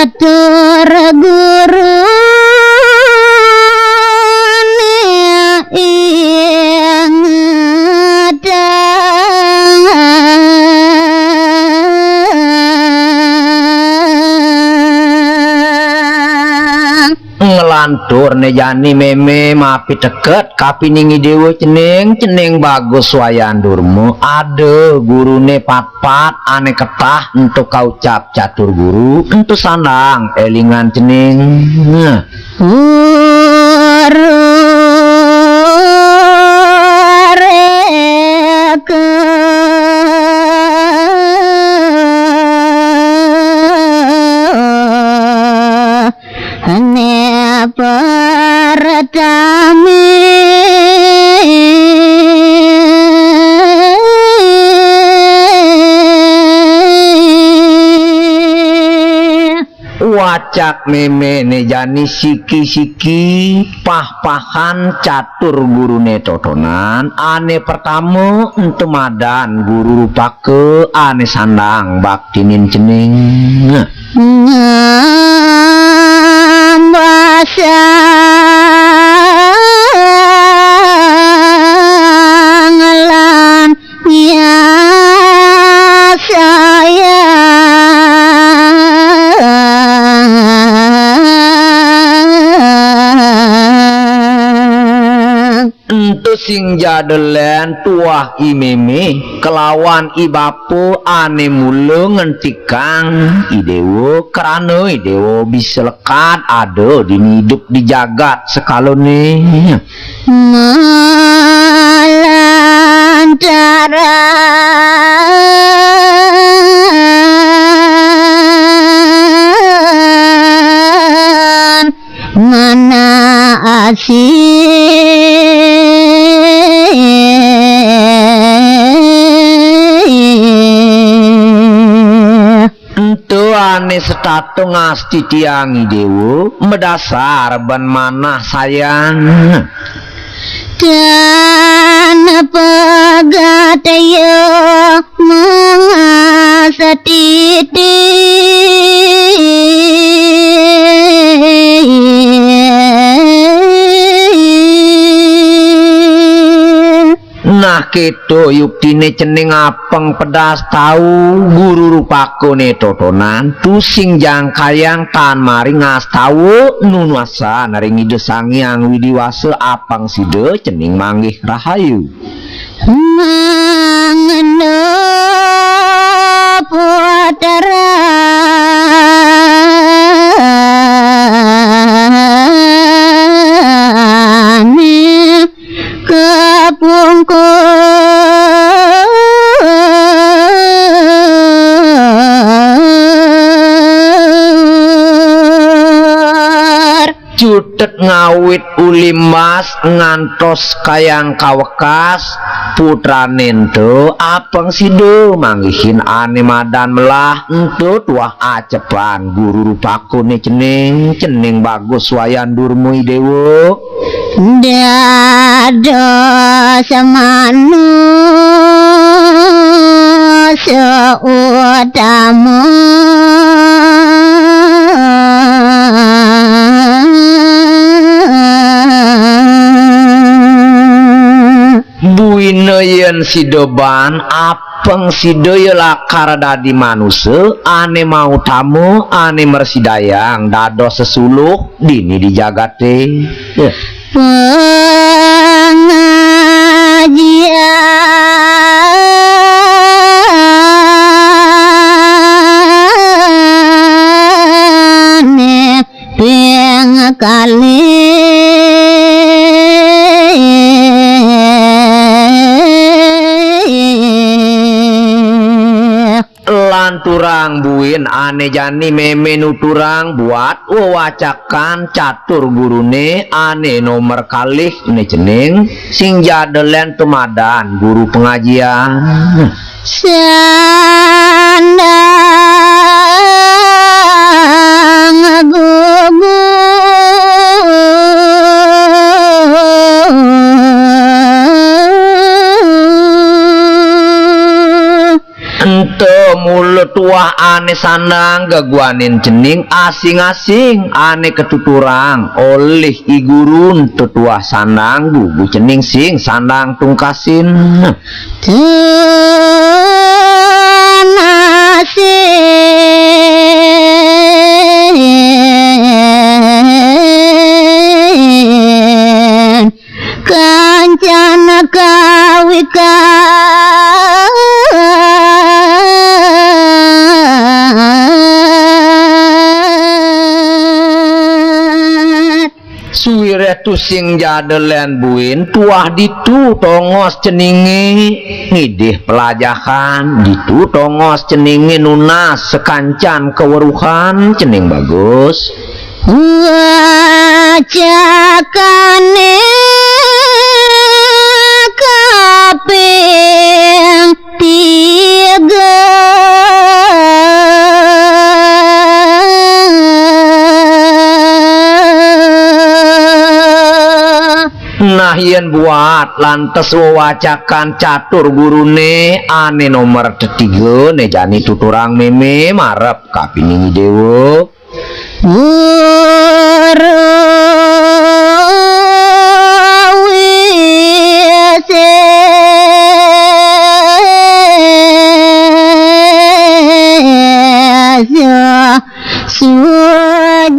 atur guru ngelantur nejani meme mapi deket kapiningi dewa ceneng bagus wayan durmu ade gurune pat-pat ane ketah untuk kau cap catur guru untuk sandang elingan ceneng wacak meme nejani siki-siki pah-pahan catur gurune totonan ane pertama entumadan guru rupake ane sandang baktinin ceneng ngambasa ngelan ya saya entu sing jadelen tuah imeme kelawan ibapu ane mule ngentikang idewo karena idewo bisa lekat ada di hidup di jagat sekalone melantara mana entu ane setatu ngasti tiangi dewo medasar ban manah sayang dan pegataya mengasatiti nah keto yuktine ceneng apeng pedas tahu guru rupakone totonan tusing jangkayang tan mari ngas tahu nunuasa naring ide sangyang widiwase apang side ceneng manggih rahayu mengenop watara cutet ngawit ulimas ngantos kayang kawekas putra nento apeng sido manggihin ane madan melah entut wah acepan guru rupakone ceneng bagus wayan durmu idewo dado semanu seutamu buine yen sidoban apeng sidoye lakar dadi manuse ane mau tamu ane mersidayang dado sesuluh dini di jagate pengajian kali lanturang buin ane jani meme nuturang buat wacakan catur gurune ane nomor kalih ne ceneng sing jadelen tumadan guru pengajian sandang gugu ente mulu letuah ane sandang gaguanin cening asing-asing ane ketuturang oleh igurun tetuah sandang gugu cening sing sandang tungkasin tenasin kancana kawika suwire tusing jadelen buin tuah ditu tongos ceningi ngidih pelajahan ditu tongos ceningi nunas sekancan keweruhan cening bagus wacakane kaping tiga nah yen buat lantes wawacakan catur gurune ane nomor ketiga nejani tuturang meme marep kapiningi dewa Sujati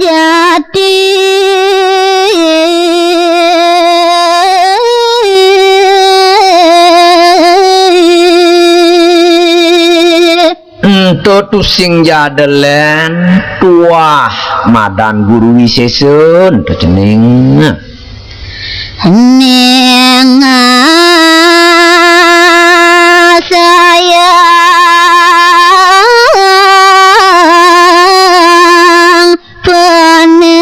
tusing jadelen tuah madan guru wisesun cening neng sayang penegara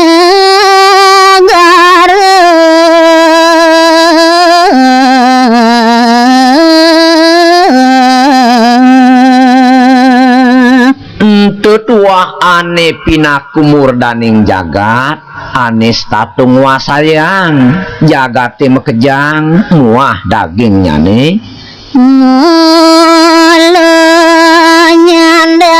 tuah ane pinaku murdaning jagat ane statung wasayang jagate mekejang muah dagingnya nih mula nyandang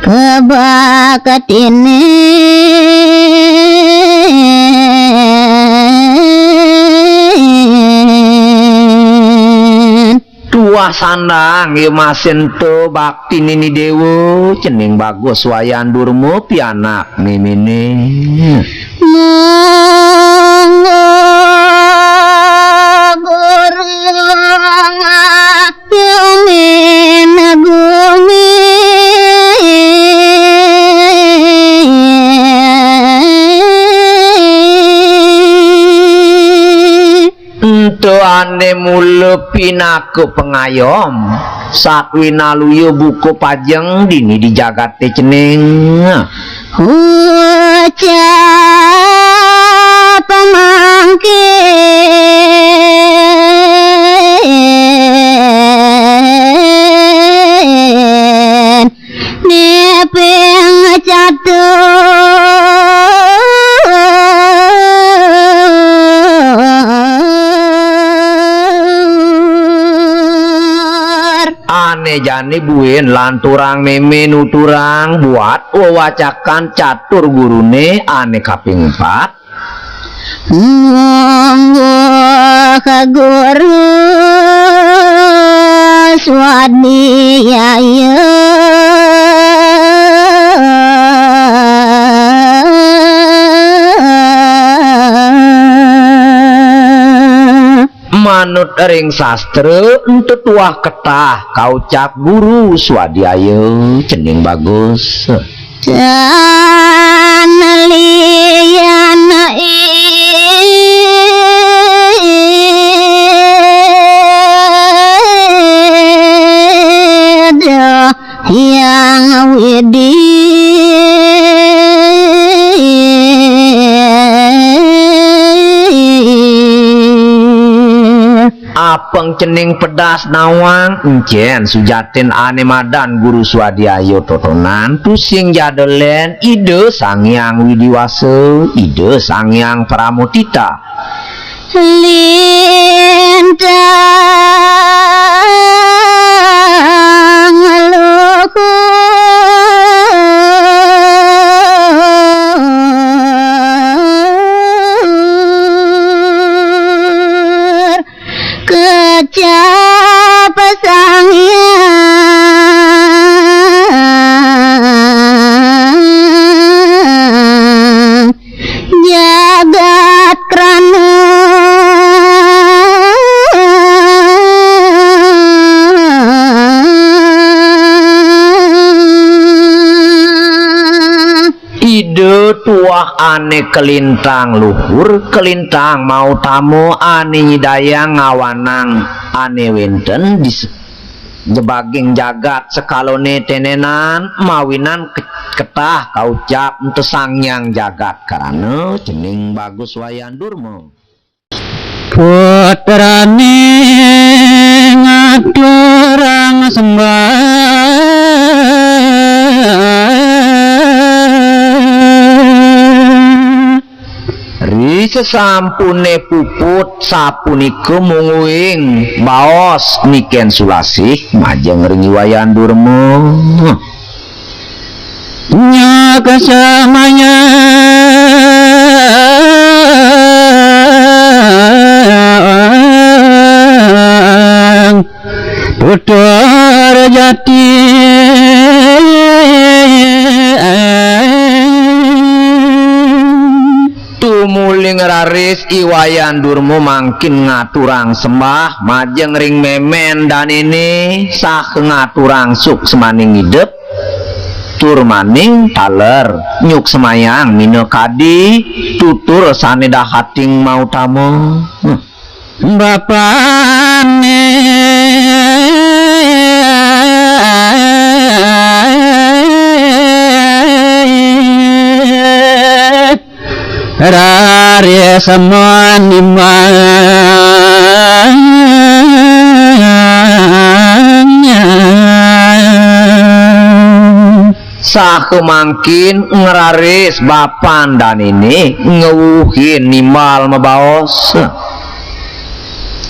kebakat ini tuah sandang ya masin to bakti nini dewo cening bagus wayan durmu pianak mimine ane mule pinaku pengayom satwina luyo buku pajeng dini di jagate cening ucap pemangkin nepeng ane jani buin lanturang meme nuturang buat wawacakan catur gurune ane kaping 4 monggo kaguru swadiyaya manut ring sastra untuk tuah ketah kaucap guru swadiyaya cening bagus Janaliyana ida yang widi apeng cening pedas nawang encen sujatin ane madan guru swadiyaya totonan pusing jadelen ide sangyang widiwasa ide sangyang pramutita lintang luhur kecap sangyang jagat krana ide tuah ane kelintang luhur kelintang mau tamu ane nyidayang ngawanang ane wenten di jebaging jagat sekalone tenenan mawinan ketah kaucap ente sangyang jagat karana cening bagus wayan durmo putrane ngaturang ri sesampune puput sapunika munguing baos niken sulasih majeng ringi wayan durmo nya kasamaya putra jati tumuling raris iwayan durmo mangkin ngaturang sembah majeng ring memen dan ini sah ngaturang suk semaning hidup tur maning taler nyuk semayang mino kadi tutur saneda hating mau tamu bapane rare semua sah kemangkin ngeraris bapan dan ini ngewuhin nimal mebaos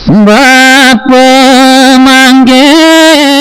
bapa manggil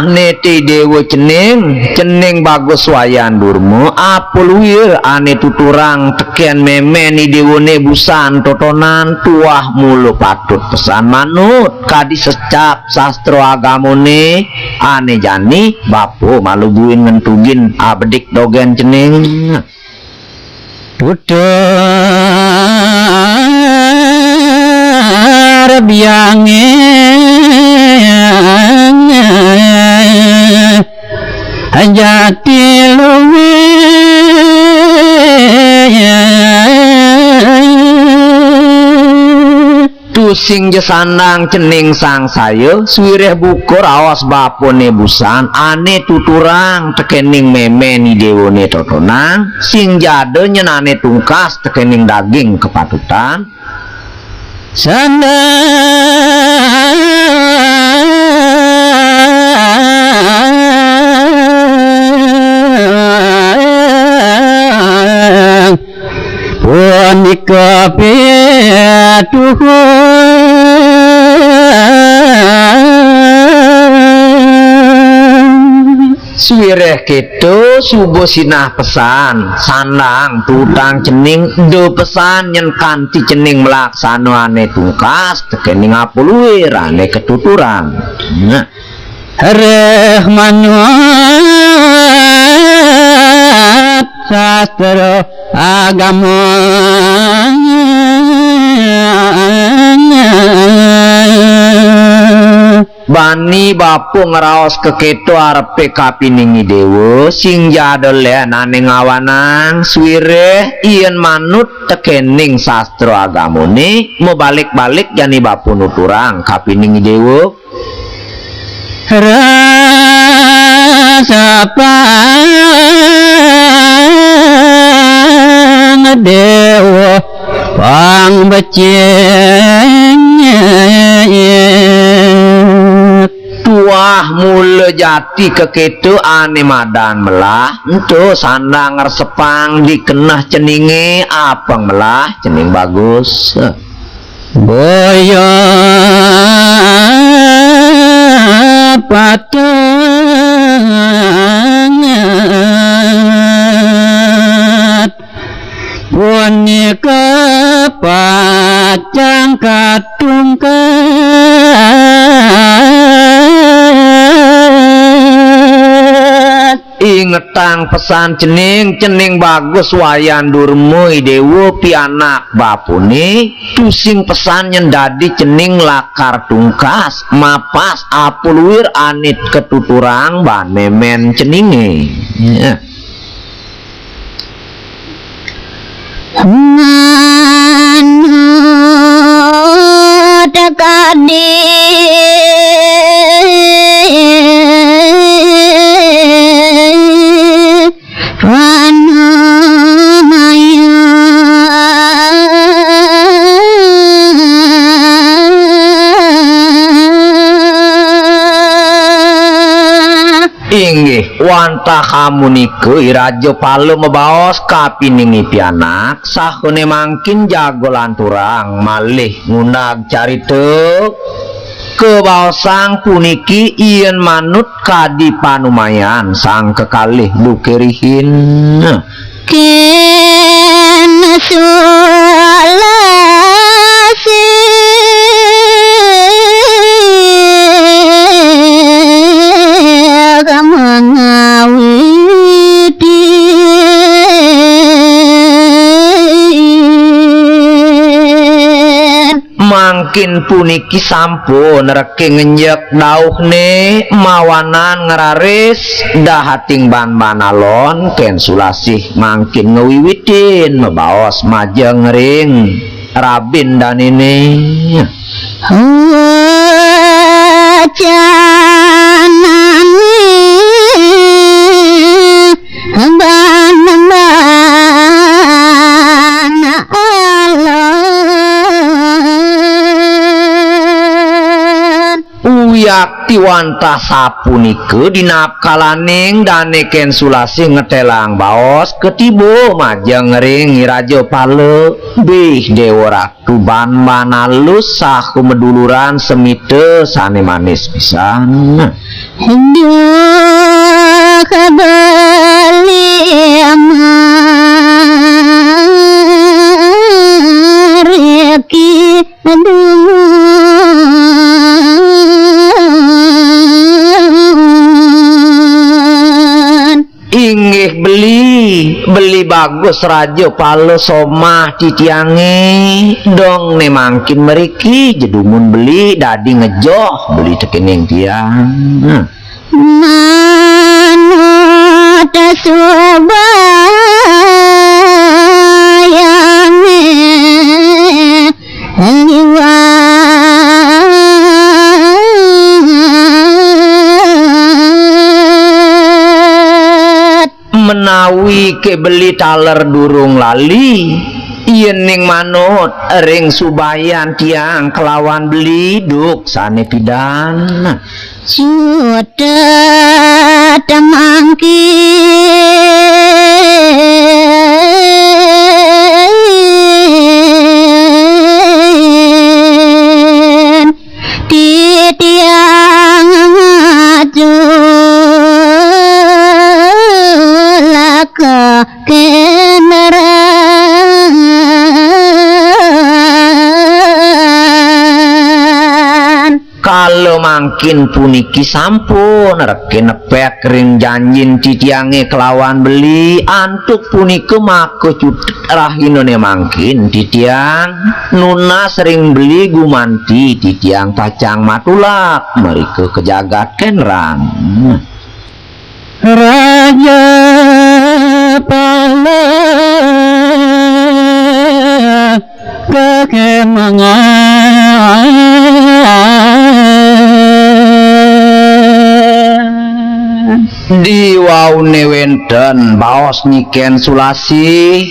nah neti dewa cening bagus wayan durmo apuluir ane tuturang teken memeni dewone busan totonan tuah mulu patut pesan manut kadi secap sastro agamone ane jani bapo malu buin ngentugin abedik dogen cening putar biange jati luwe tusing jesandang cening sang sayo swireh bukur awas bapone busan ane tuturang tekening memeni dewone totonang sing jade nyenane tungkas tekening daging kepatutan punika swireh keto subuh sinah pesan sandang tutang cening do pesan nyen kanti cening melaksano ane tungkas tekening apuluir ane ketuturan manut sastra agama bani bapu ngeraos keketo arepe kapiningi dewa sing jadole nane ngawanang swireh ien manut tekening sastro agamone mau balik-balik jani bapu nuturang kapiningi dewa sapang dewa pang beceng tuah mule jati keketu ane madan melah ento sandang resepang dikenah ceninge apang melah cening bagus boyo patengat punika pacang katungkat ingetang pesan cening bagus wayan durmui dewo pianak bapune tusing pesan nyendadi cening lakar tungkas mapas apulwir anit ketuturang ban memen ceninge ya. Inggih wantah kamu niku irajo palu mebaos kapiningi pianak sahune mangkin jago lanturang malih ngundag carita kebaosang puniki ien manut kadi panumayan sang kekalih dukerihin ken sulasi mengawiti mangkin puniki sampun reke ngenjek dauhne mawanan ngeraris dahating ban-ban alon ken sulasih mangkin ngewiwitin mebaos majeng ring rabin dan ini yakti wantah sapunike dinapkalaning daneken sulasi ngetelang baos ketibo majeng ring irajo pale bih dewa ratu ban manalus saku meduluran semite sane manis pisan hendak kembali reki inggih beli bagus rajo palo somah titiange dong ne mangkin meriki jedumun beli dadi ngejoh beli tekening tiang manut subayange menawi ke beli taler durung lali iening manut ring subayan tiang kelawan beli duk sane pidan sudah temangkin di tiang ngaju laka keneran kalau mangkin puniki sampun reke nepek ring janjin titiange kelawan beli antuk punike mako cutet rahinone mangkin titiang nuna sering beli gumanti titiang tacang matulak merike kejagat kenran raja pala kekemangan di waune wenten baos Niken Sulasi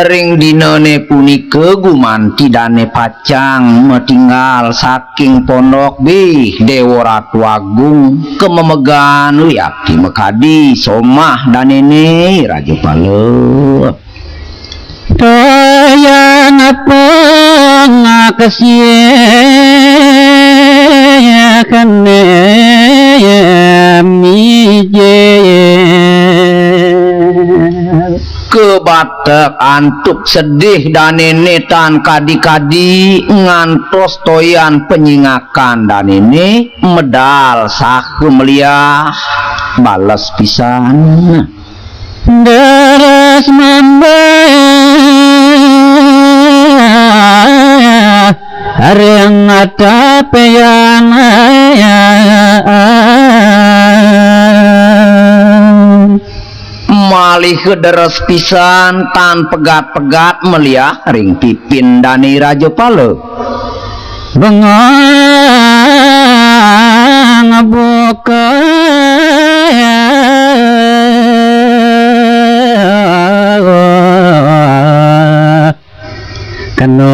ring dinane punika gumanti dane pacang metinggal saking pondok bih Dewa Ratu Agung kememegan Wiyakti Mekadi somah danene Raja Pale toyang apa ngakasih kene mije kebatek antuk sedih danene tan kadi-kadi ngantos toyan penyingakan danene medal saku meliah balas pisan deres mamba areng atapeyan malih deres pisan tan pegat-pegat meliah ring pipin dani Raja Pale bengang buka kena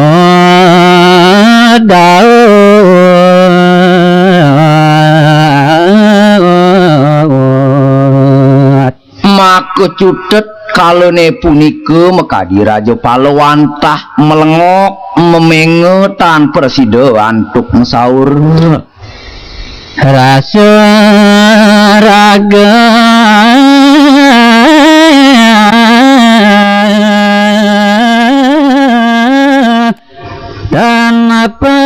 maka cutet kalone punika mekadi Raja Pale wantah melengok memenge tan presida antuk saur rasa raga dan apa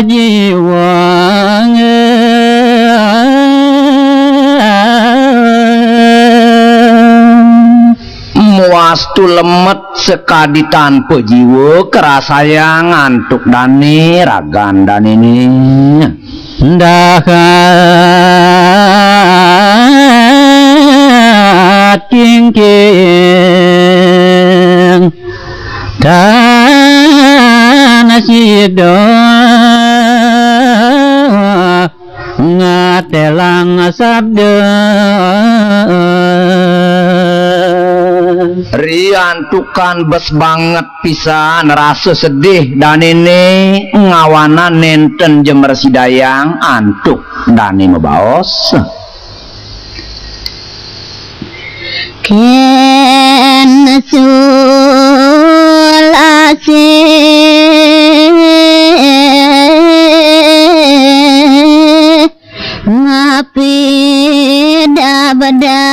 jiwa muastu lemet sekadi tanpa jiwa kerasaya ngantuk dani ragan dan ini dah tingking dan sido ngatelang sabda riantukan bes banget pisan rasa sedih dan ini ngawana nenten jemer sidayang antuk dan ini baos ken Sulasi ngapi dabada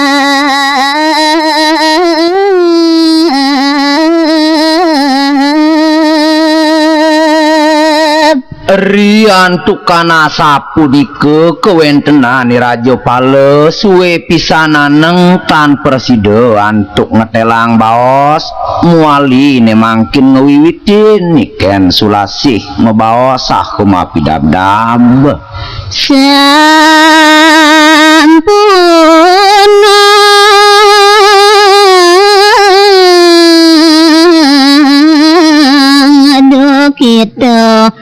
riantukana sapu dike kewentenani Raja Pale suwe pisananeng tan presida antuk ngetelang baos muali ne mangkin ngewiwitin Niken Sulasi ngebaos sakumaha pidabdab sampuna aduh kita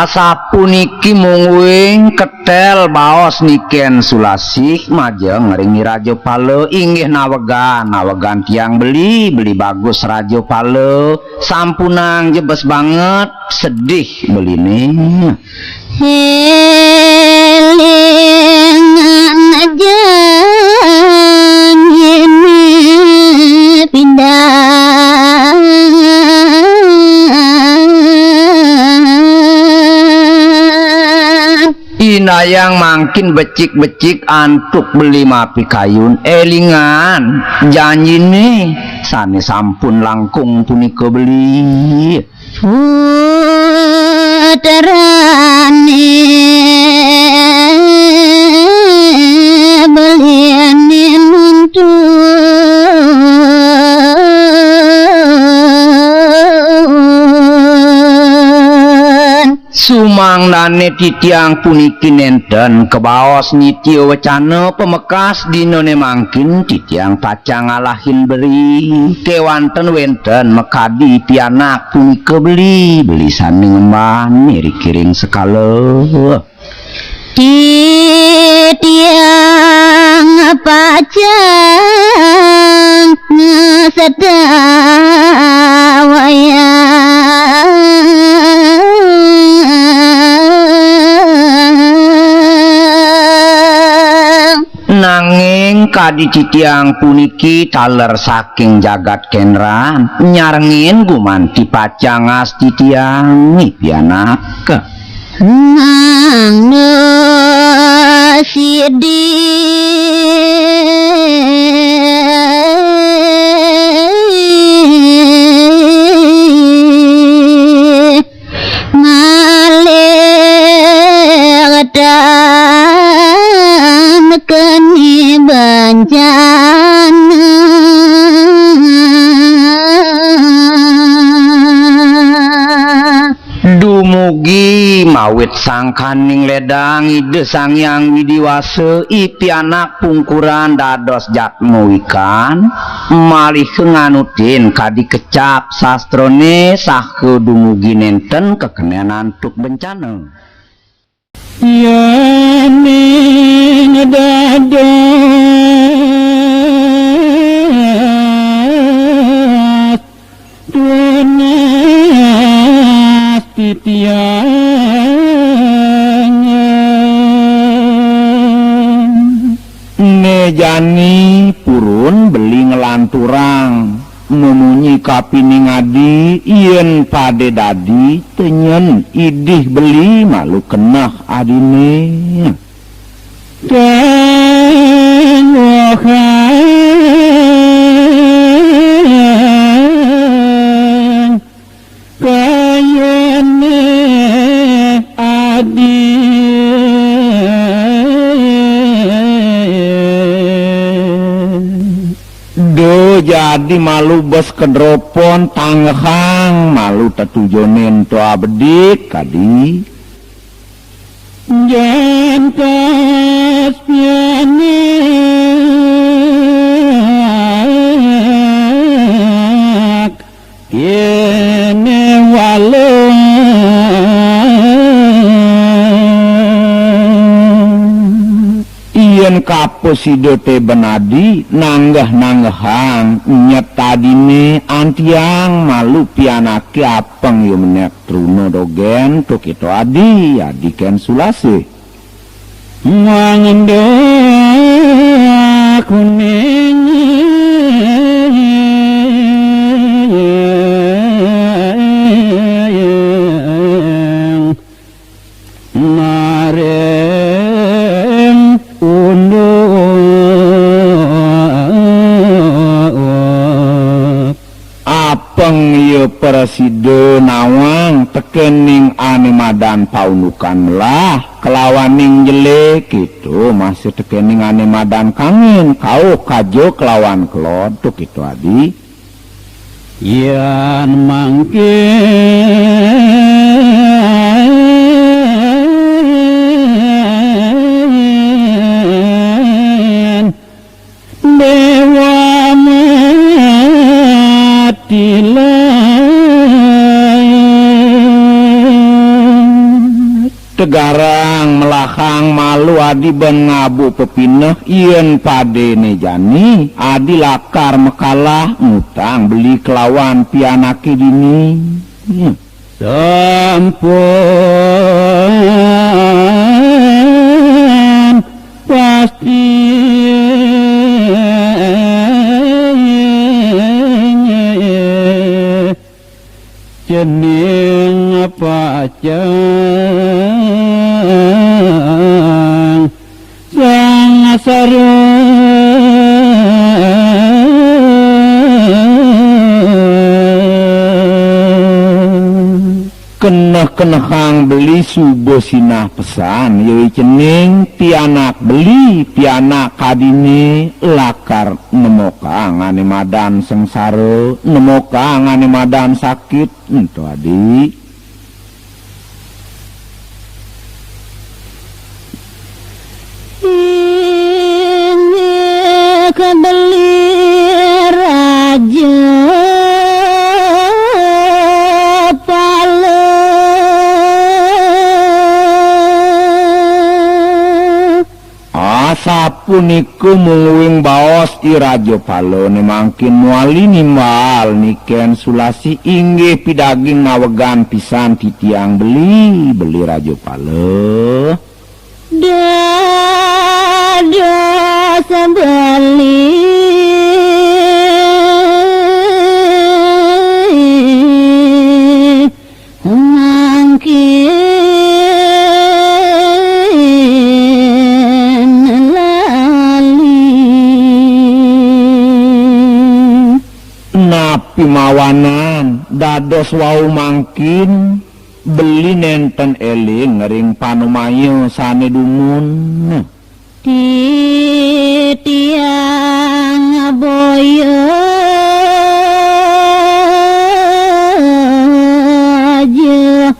sapu niki mungwing ketel baos Niken Sulasi majeng ngeringi Raja Pale inggih nawegan tiang beli bagus Raja Pale sampunang jebes banget sedih beline helingan aja ini pindah inayang mangkin becik-becik antuk beli mapi kayun elingan janji nih sane sampun langkung punika beli puterane beliane nuntun Sumangdane titiang puniki nenten kebaos nyitio wacana pemekas dinone mangkin titiang taca ngalahin beri kewanten wenten mekadi pianak punika beli sani ngemban kiring sekala titiang pacang ngesedawaya nanging kadi titiang puniki taler saking jagat kenran nyarengin gumanti pacangas titiang pianak nang sidi ngalir dan keni bencana dumugi mawit sangkaning ledang ide sangyang widiwase ipianak pungkuran dados jatmu ikan malih nganutin kadi kecap sastrone sahke dumugi nenten kekenenan tuk bencana yaning dados tunas titiang nejani purun beli ngelanturang memunyi kapining adi yen pade dadi tenyen idih beli malu kenah adine tengohan kayane adi do jadi malu bos kedropon tanghang malu tetujonen toa bedik kadi jen kas piane kene walong yen kaposido te benadi nanggah-nanggahang nyet tadine antiang malu pianake apeng yo menek truno dogen tuk itu adi ken sulase ngangendo kuning Persido nawang tekening animadan paunukan lah kelawaning jelek itu masih tekening animadan kangen kau kajo kelawan keloduk itu adi yan mangkin dewa matilah tegarang melakang malu adi ben ngabu pepineh yen pade nejani adi lakar mekalah ngutang beli kelawan pianake dini sampun pasti jening pacang sang sareng keneh-kenehang beli subuh sinah pesan yoi cening pianak beli pianak kadine lakar nemokang ane madan sengsara nemokang ane madan sakit ento adi Sapuniku mungwing baos irajo palone mangkin muali nimbal niken sulasi inggih pidaging ngawegan pisan titiang beli rajo palo dados beli pimawanan dados wau mangkin beli nenten eling ngering panumayo sane dumun titiang boyo aja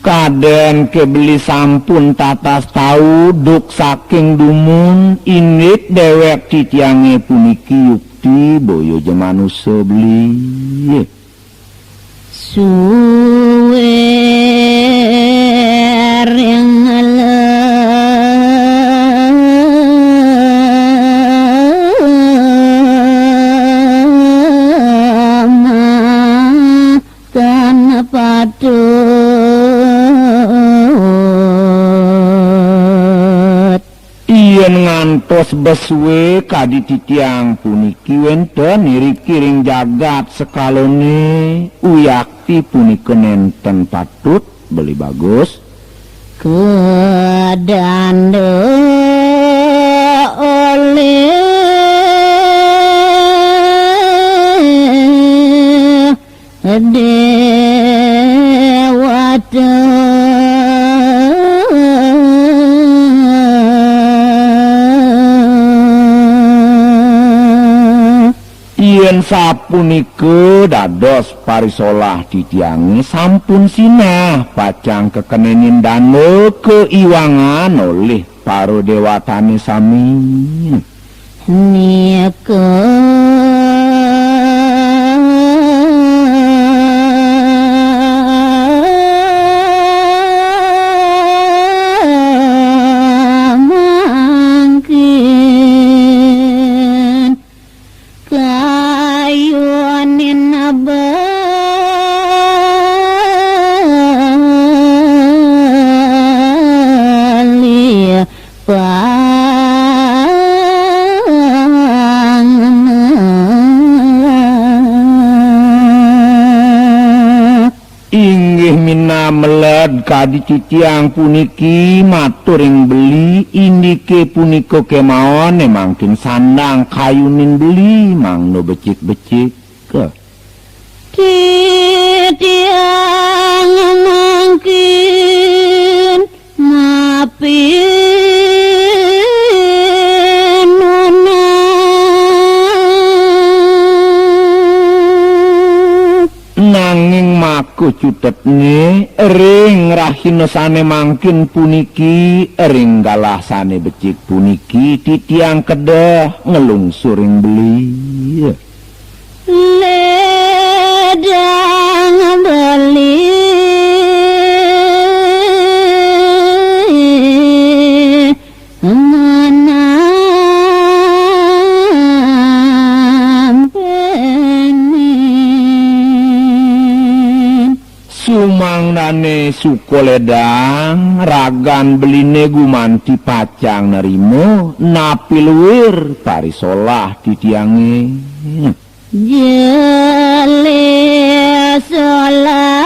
kaden kebeli sampun tatas tau duk saking dumun init dewek titiange puniki yukti boyo jemanusa beli suwer yang lama karena patuh ngantos beswe kadi titiang puniki wenten iri-kiring jagat sekalone uyakti puniki nenten patut beli bagus kedande oleh dewata yen sapunike dados parisolah titiange sampun sinah pacang kekenenin dano keiwangan oleh paro dewatane sami nika kadi titiang puniki maturing beli indike puniko kemaon mangkin sandang kayunin beli mang no becik-becik ke titiang mangkin ngapin nanging maku cutetne ring rahinosane mangkin puniki ring galah sane becik puniki titiang kedah ngelungsuring beli ledang beli sumangnane sukoledang ragan beline gumanti pacang nerimo napi luwir parisolah titiange jele solah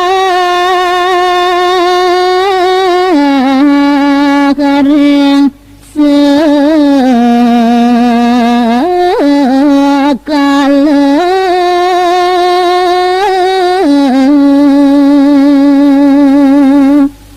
kareng sekala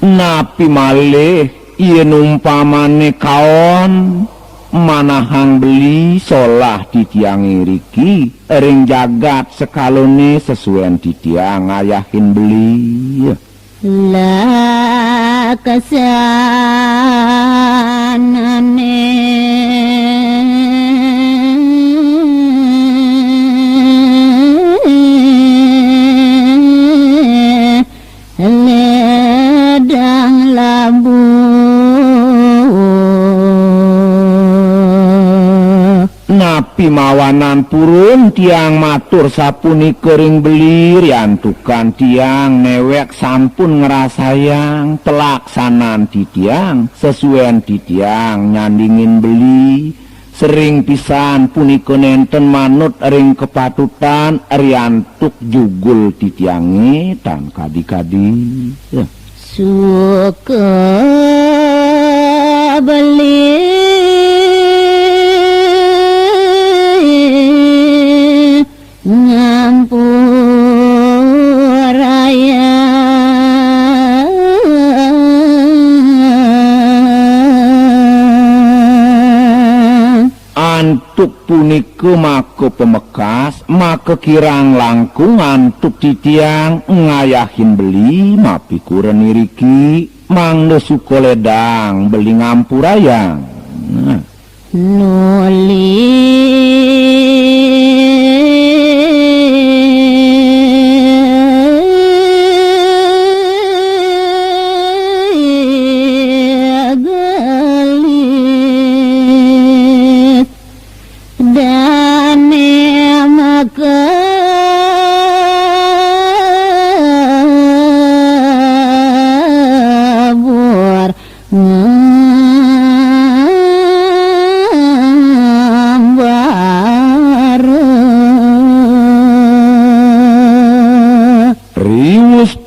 napi malih yen umpamane kaon manahang beli solah titiange riki ring jagat sekalone sesuwen titiang ayahin beli la kasanane napi mawanan purun tiang matur sapunika ring belir yantukan tiang newek sampun ngerasayang pelaksanaan ti tiang sesuaian ti tiang nyandingin beli sering pisan punika nenten manut ring kepatutan riantuk jugul ti tiange tan kadi-kadi suka beli ngampuraya antuk punika maka pemekas maka kirang langkung antuk titiang ngayahin beli mapi kuren iriki mangda suko ledang beli ngampurayang nuli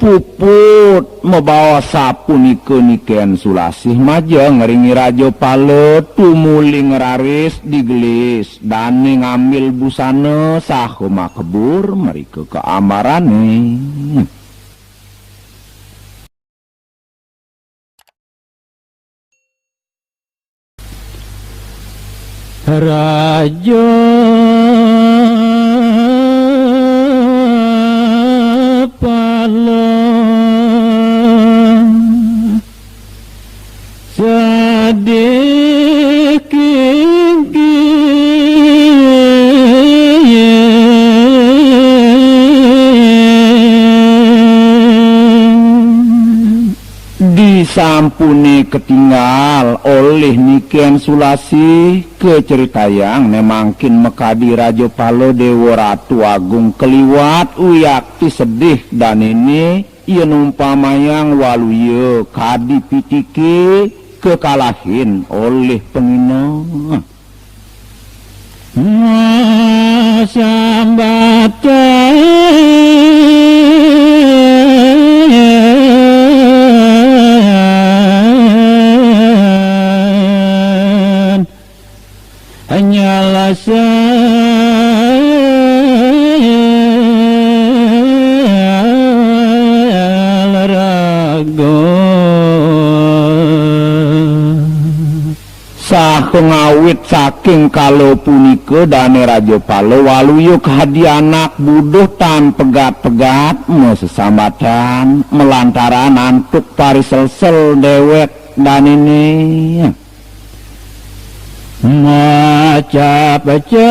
puput membawa sapunika niken Sulasih maja ngeringi Raja Pala tumuli ngeraris digelis dane ngambil busana saha makebur merika keamarane Raja Pala disampuni ketinggal oleh niken Sulasih keceritayang nemangkin mekadi Raja Pala Dewa Ratu Agung keliwat uyakti sedih dan ini ia numpamayang waluya kadi pitiki kekalahin oleh pengina sambatan hanyalah pengawit saking kalau punika dane Raja Pala waluya kahadi anak buduh tan pegat-pegat mesesambatan melantaran antuk pariselsel dewek dan ini maca baca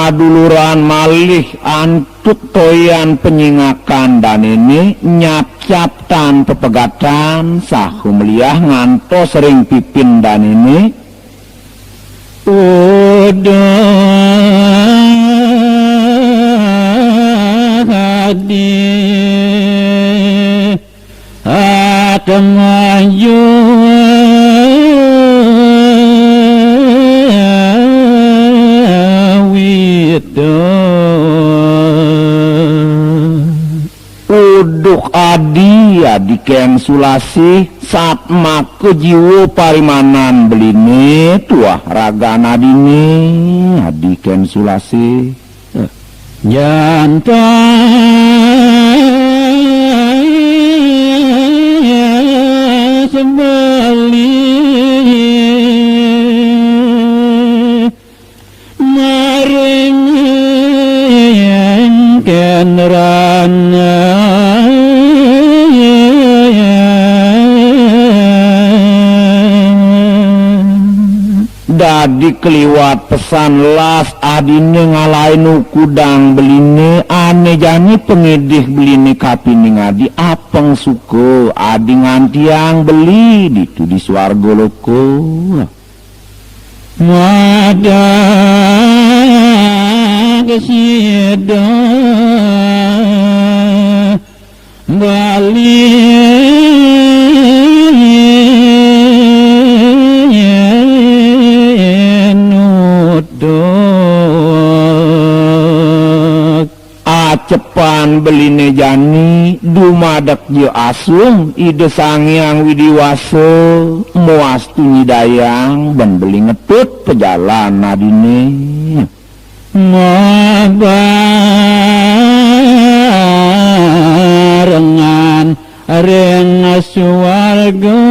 maduluran malih antuk toyan penyingakan dan ini nyap-cap tan pepegatan sahu meliah ngantos sering pipin dan ini hadi atamayu uduk adi adiken Sulasih saat make jiwa parimanan beline tuah raga nadine adiken Sulasih jantan sembali maring kenrana dadi keliwat pesan las adine ngalain kudang beline ane jani pengidih beline kapining adi apeng suko adi ngantiang beli ditu di swarga loko Mada kesida Bali cepan beline jani dumadak je asung ide sangyang widiwase muas tunyidayang ben beli ngetut pejalan nadine mabarengan rena suwarga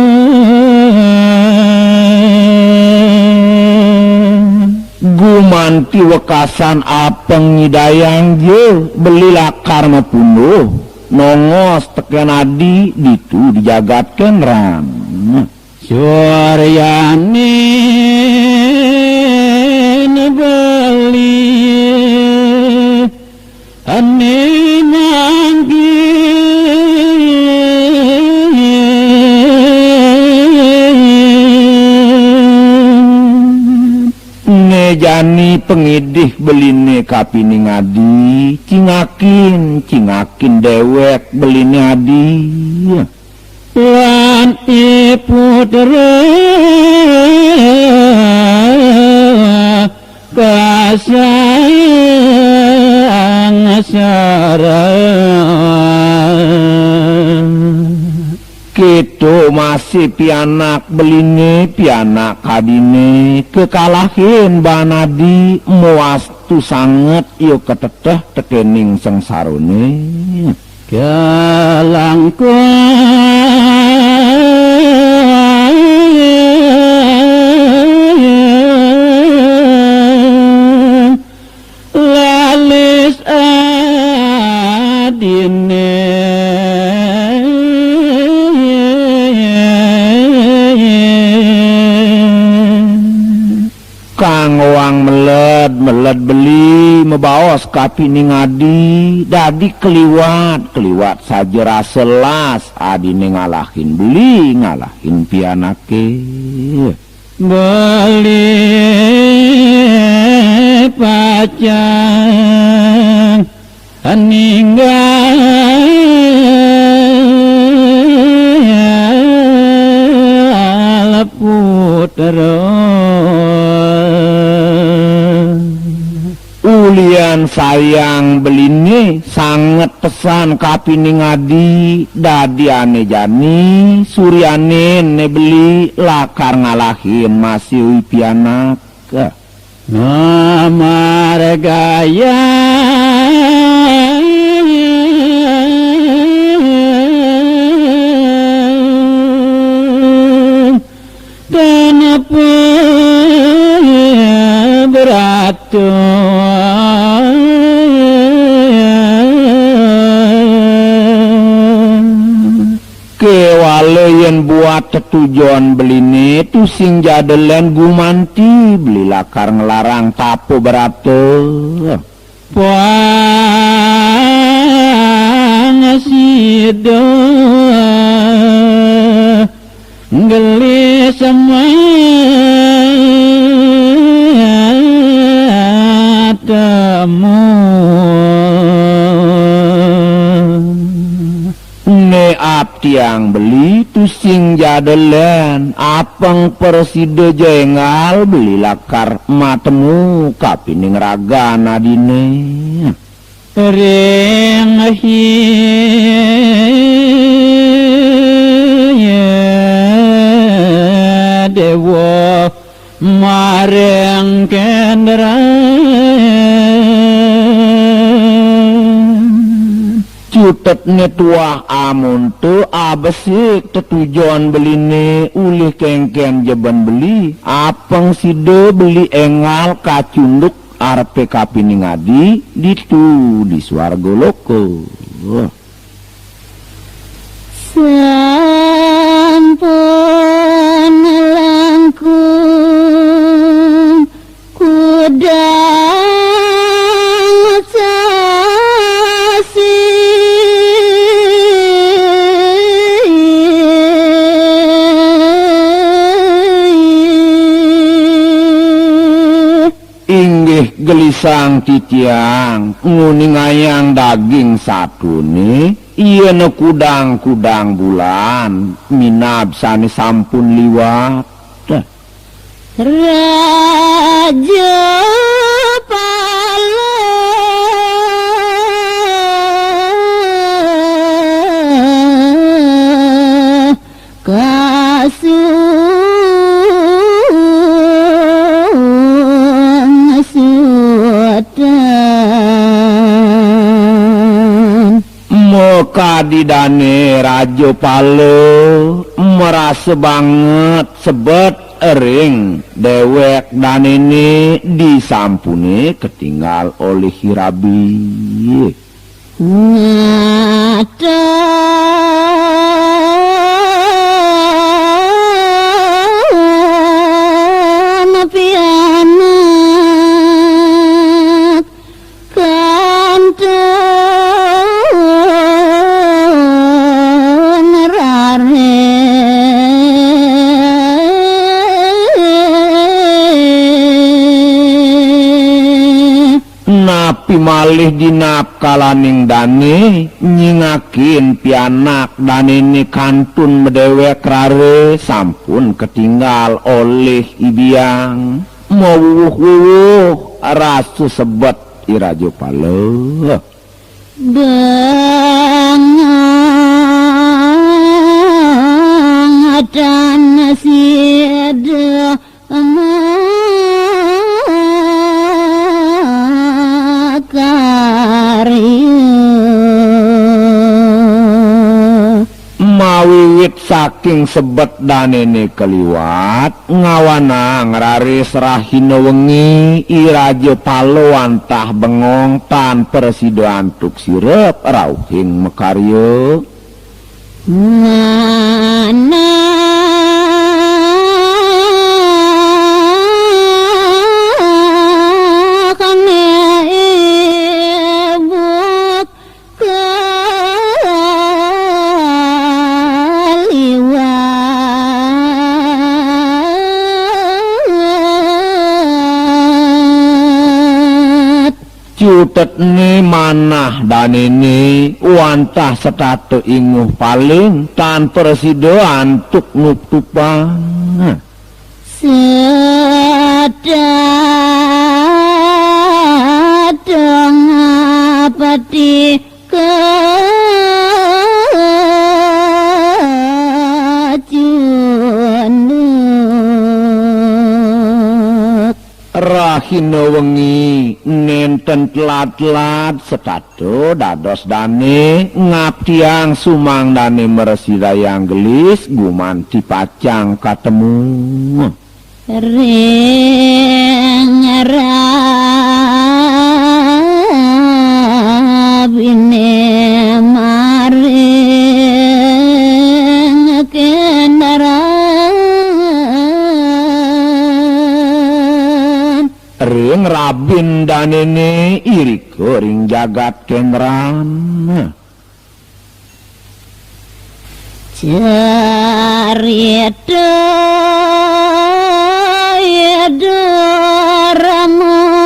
gumanti wekasan apeng nyidayang je beli lakar mapunuh nongos teken adi ditu dijagatkan ram Suryani beli ane manggi jani pengidih beline kapining adi cingakin dewek beline adi lan iputra kasang sara Gitu masih pianak beline pianak kadine kekalahin banadi muas tu sanget yuk keteteh tekening sengsarone kelangkung lalis adine Kang wang meled beli mebaos kapining adi dadi keliwat saja raselas adine ngalahin beli ngalahin pianake beli pacang ninggal putra ulian sayang beline sangat pesan kapining adi dadi ane jani suryane ne beli lakar ngalahin masih pianak Margaya kenapa beratu kewalayan buat tetujuan beline tu sing jadelen gumanti beli lakar ngelarang tapo beratu pangasida geli sama temu tiang beli tu sing jadelen apeng persida jengal beli lakar matemu kapining raga nadine ring dewa mareng kendra cutet ne tuah amun tu abesik tetujuan beline ulih kengken jeban beli apeng sida beli engal kacunduk arepe kapining adi ditu di swarga loko sampun langkung gelisang titiang nguningayang daging satune ieu na kudang-kudang bulan minab sani sampun liwat Raja Pala Kasung Suatan Mokadidane Raja Pala merasa banget sebet ering dewek dan ini disampuni ketinggal oleh Hirabi Ngata Napianak Kantun Rare napi malih dinap kalaning dane nyingakin pianak danene kantun medewek rare sampun ketinggal oleh ibiang mawuh-wuh rasu sebet irajo Pala Bangang dan siada mawiwit saking sebet danene keliwat ngawana ngraris rahina wengi iraja Pala antah bengong tan persido antuk sirep rauhing mekarya Mana cutet ni manah dan ini wantah setatu inguh paling tan persido antuk nutupang sedang pati kacunut rahina wengi nenten telat-telat setatu dados dane ngabdiang sumang dane meresidayang gelis gumanti pacang katemu ring rabine maring kendaraan ring rabin danene iriko ring jagat kendran cerita Ramu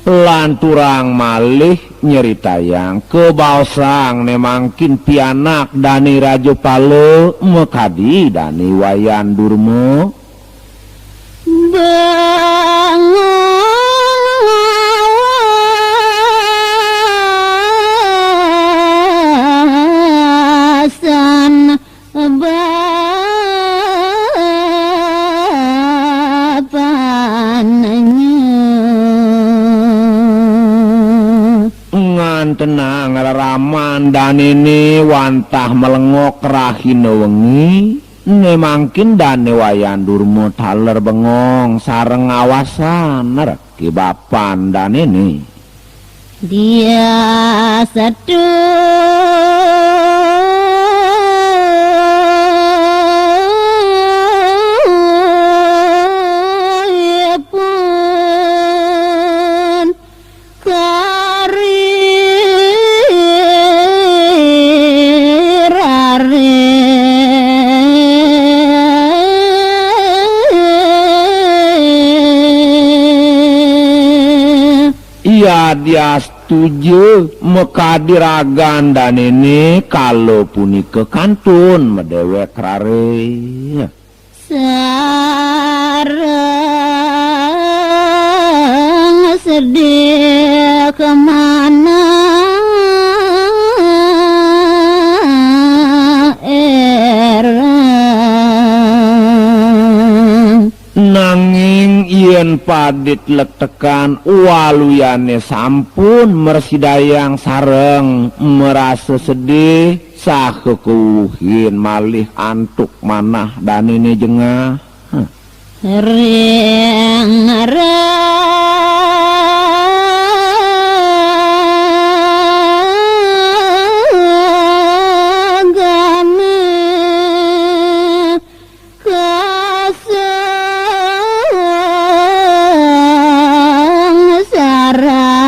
lanturang malih nyeritayang kebaosang nemangkin pianak dani Raja Pala mekadi dani wayan durma bangasan ngan tenang raman dan ini wantah melengok rahina wengi nemangkin dane wayan durma taler bengong sareng awasan reki bapan dan ini dia satu pun kari Dia setuju mekadiragan dan ini kalau punika kantun medewek rare. Sareng sedih kemana erang. Nanging yen padit letekan waluyane sampun mersidayang sareng merasa sedih sakekuhin malih antuk manah dan ini jengah Ring ragame kasang saran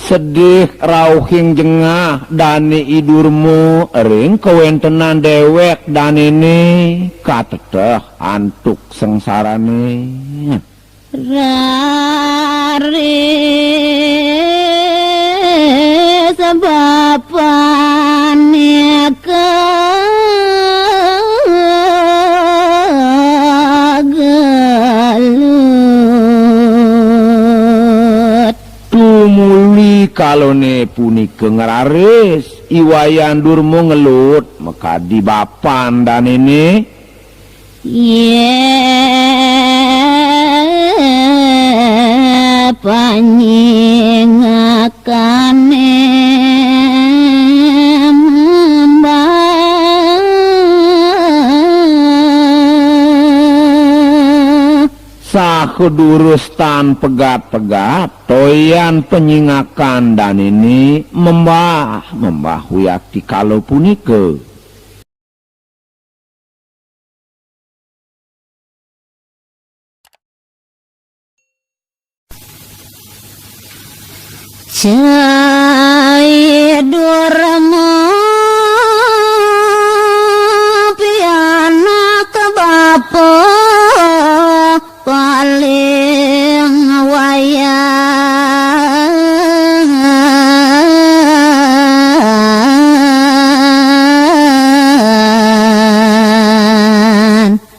sedih rauhing jengah dani idurmu ring kewentenan dewek dan ini kateteh antuk sengsarane Rari sebapane kegelut tumuli kalone punika ngeraris iwayan durmu ngelut mekadi bapan dan ini panyingakane membah sakudurus tan pegat-pegat toyan penyingakan dan ini membah huyaki kalau punika Cai durmu piana ke bapa paling wayan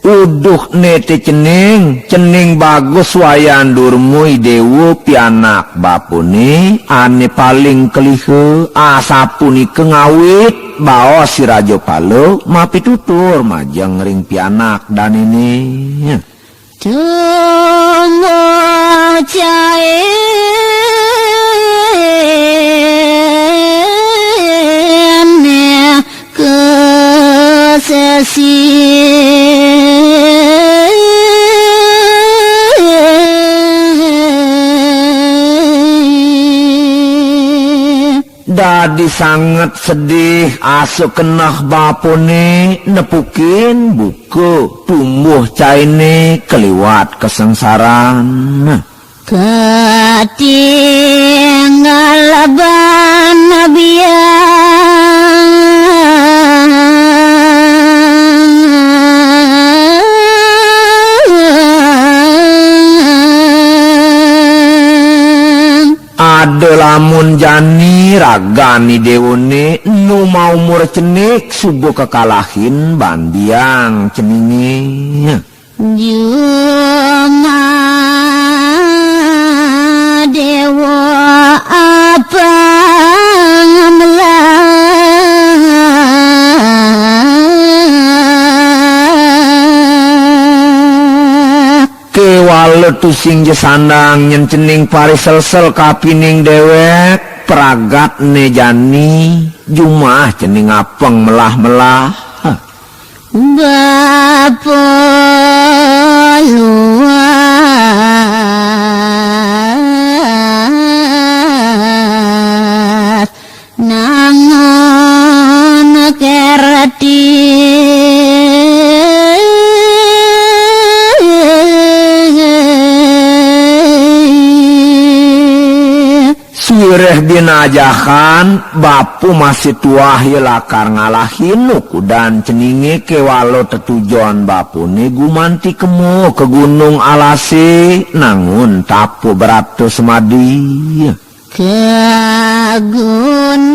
uduh nete cening bagus wayan durmu dewu pianak bapuni ane paling kelihe asapuni kengawit bawa si Rajo Palo mapi tutur majeng ring pianak dan ini tunggu cairnya ke sesi dadi sangat sedih asuh kenah bapune nepukin buku tumbuh caine keliwat kesengsaraan ketinggal ban ada lamun jani ragani dewone nu mau murcenik subuh kekalahin bandiang ceningi Juma dewa apa ngemelah kewale tusing jesandang nyencening pariselsel kapining dewek peragat nejani jumah cening apeng melah-melah Bapa luas nangon kerati Wireh binajahan bapu masih tua hilakar ngalahin nuku dan ceninge kewalo tetujuan bapu ne gumanti kemo ke gunung alase nangun tapu beratus semadi ke gunung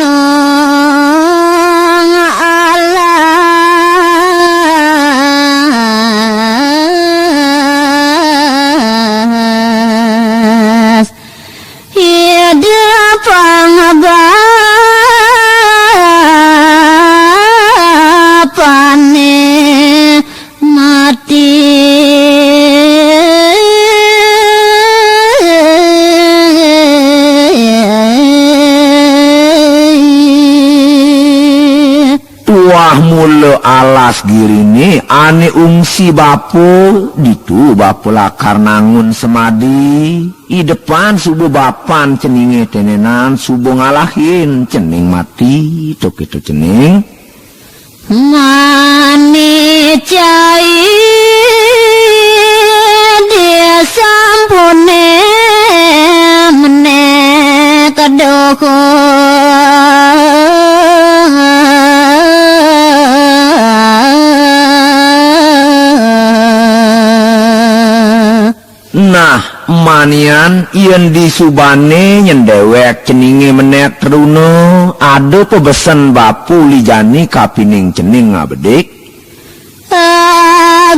alas hidup pangabapane mati tuah mule alas girini ane ungsi bapu ditu bapu lakar nangun semadi i depan subuh bapan ceninge tenenan subuh ngalahin cening mati tok itu cening mani cai dia sampune mene kadoko nah manian yen di subane nyendewek ceninge menek truno ada pebesen bapu lijani kapining cening ngabedik agamane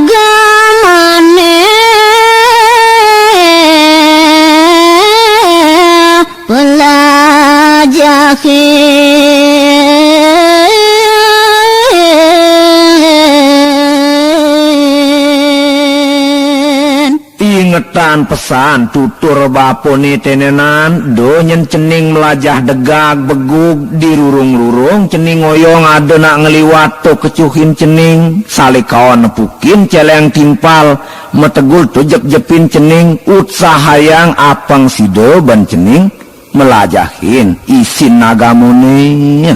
pelajahin ingetan pesan tutur bapone tenenan donyen cening melajah degag begug di rurung-rurung cening oyong ada nak ngeliwat to kecuhin cening salikawan nepukin celeng timpal metegul to jep-jepin cening utsahayang apang sido ban cening melajahin isin nagamone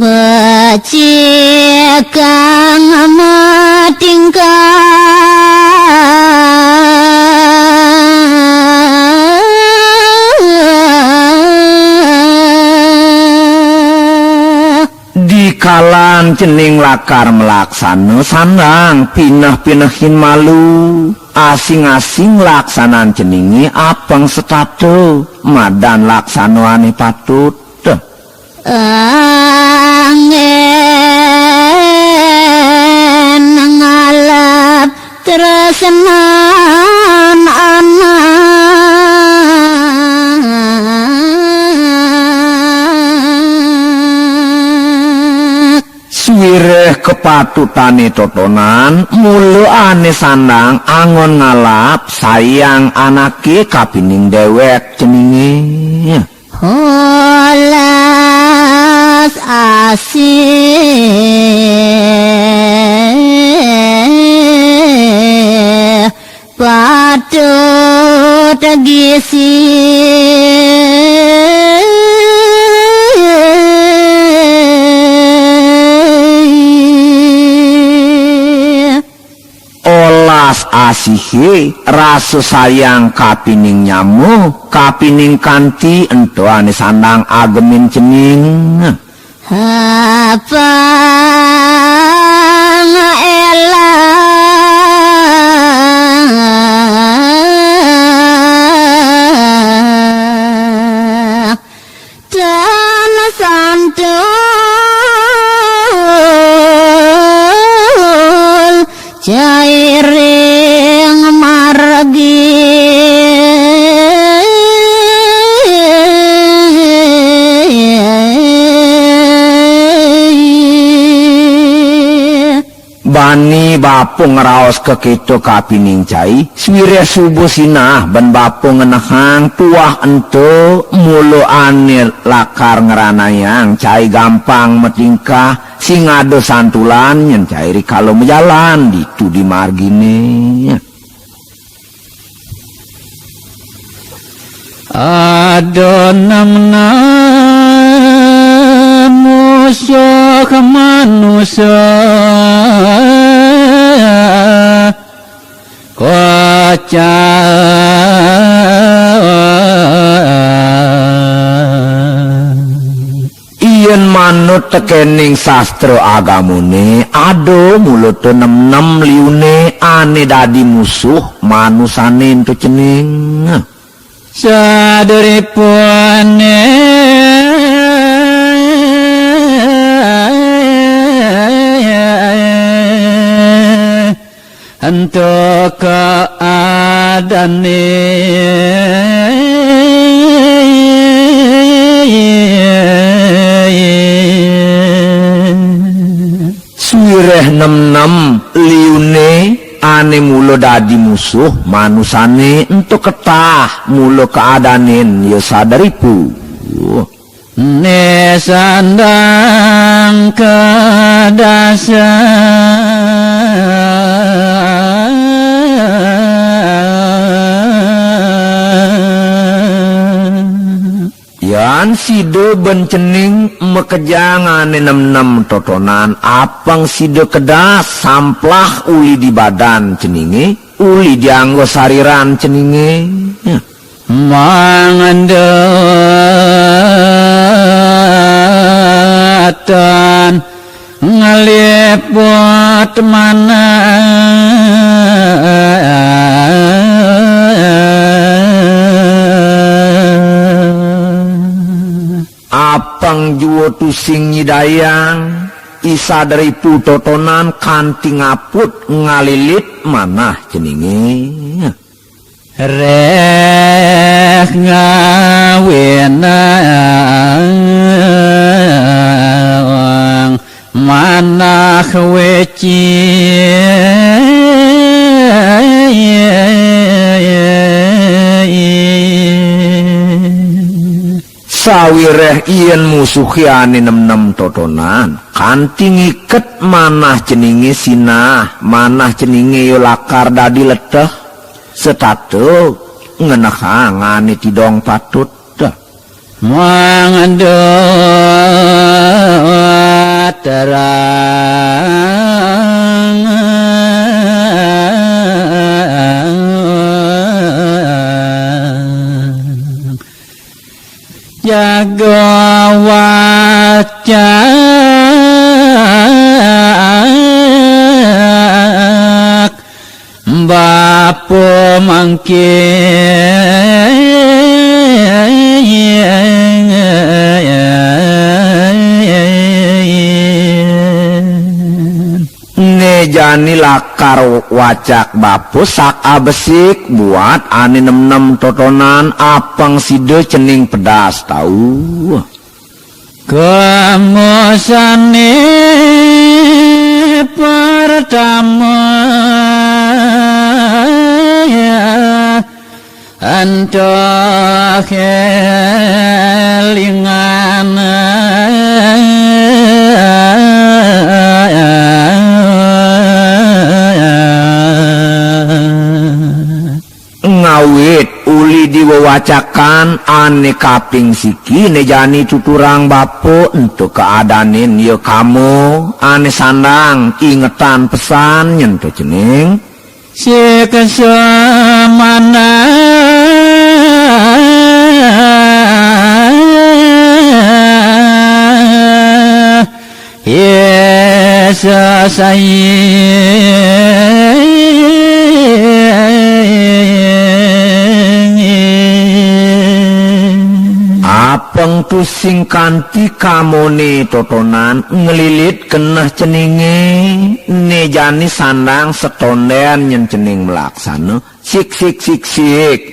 becikang matingkah dikalan cening lakar melaksana sandang pinah-pinahin malu asing-asing laksanan ceningi apeng setato madan laksanoane patut angin ngalap tresnan anak suwireh kepatutane totonan mulu ane sandang angon ngalap sayang anake kapining dewek ceningi Holas asih patut gisi olas asihe rasa sayang kapining nyamu kapining kanti ento ane sandang agemin cening apa elah dan santul cairing margi bani bapu ngeraos ke kitu kapining cai swire subuh sinah ban bapu ngenahang tuah ento mulu anil lakar ngeranayang cai gampang metingkah sing ado santulan nyen cairi kalau menjalan ditu di margine adonamna musuh manusia manut tekening sastra agamane ado mulut nem-nem liune ane dadi musuh manusane ento cening saderipun ento keadane suwireh nem-nem liune ane mulo dadi musuh manusane ento ketah mulo keadanen ya sadaripu ne sandang yan sido bencening mekejang ane nem-nem totonan apang sido kedas samplah uli di badan ceninge uli dianggo sariran ceninge mangandatan ngeliput mana apang juwo tusing nyidayang isa dari putotonan kanti ngaput ngalilit manah ceninge rek ngawenang manah weci sawireh ien musuhiane nem-nem totonan kanti ngiket manah ceninge sinah manah ceninge yo lakar dadi leteh setatu ngenahangane tidong patut mangandot terang jaga waca bapo mangke nejani lakar wacak bapo sak abesik buat ane nem-nem totonan apang side cening pedas tau kemosane pertama anto kelingan ngawit uli diwawacakan ane kaping siki nejani tuturang bapo untuk keadanin ya kamu ane sandang ingetan pesan nyentuh cening si kesamana Yesus apeng tusing kanti kamone totonan ngelilit kenah ceninge nejani sandang setonden nyen cening melaksana sik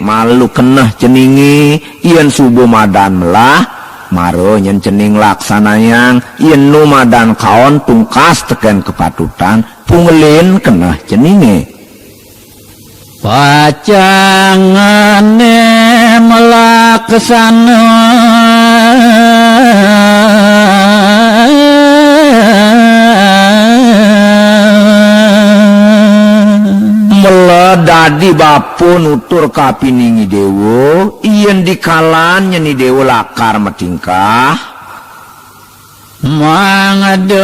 malu kenah ceninge yen subuh madan melah maro nyen cening laksanayang yen nu madan kaon tungkas teken kepatutan pungelin kenah ceninge pacangane melaksana meledadi bapu nutur kapiningi dewo yen dikalan nyeni dewo lakar metingkah mangadatan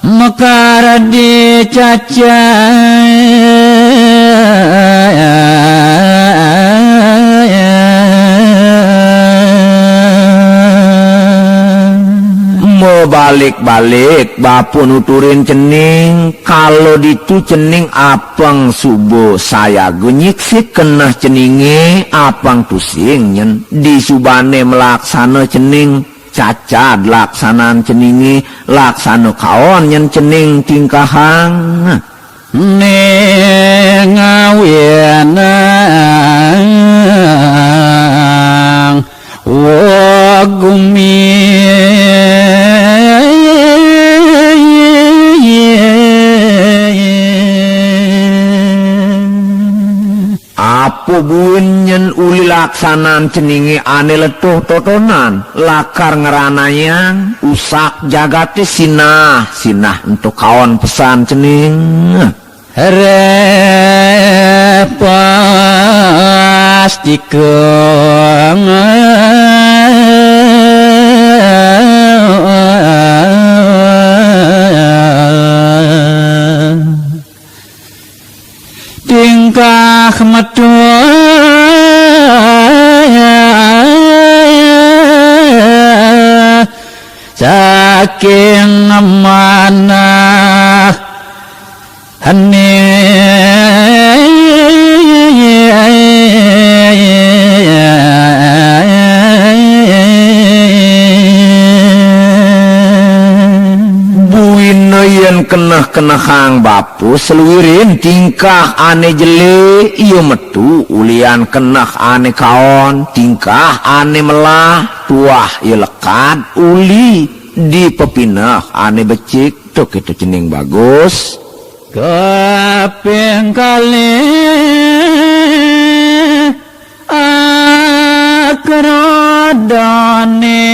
mekar dicaca balik-balik Bapak nuturin cening kalau ditu cening apang subuh saya genyik sih kena ceninge apang tusing nyen di subane melaksana cening cacad laksanaan ceninge laksana kawan nyen cening tingkahang nengawenang wagumi apa bunyen uli laksanaan ceningi ane letuh totonan lakar ngeranayang usak jagate sinah untuk kawan pesan cening repastikeun tingkah metua saking amanah buin kena hang bapu seluirin tingkah ane jele iyo metu ulian kena ane kaon tingkah ane melah tuah iyo lekat uli di pepinah ane becik tuk itu cening bagus kaping kali akrodone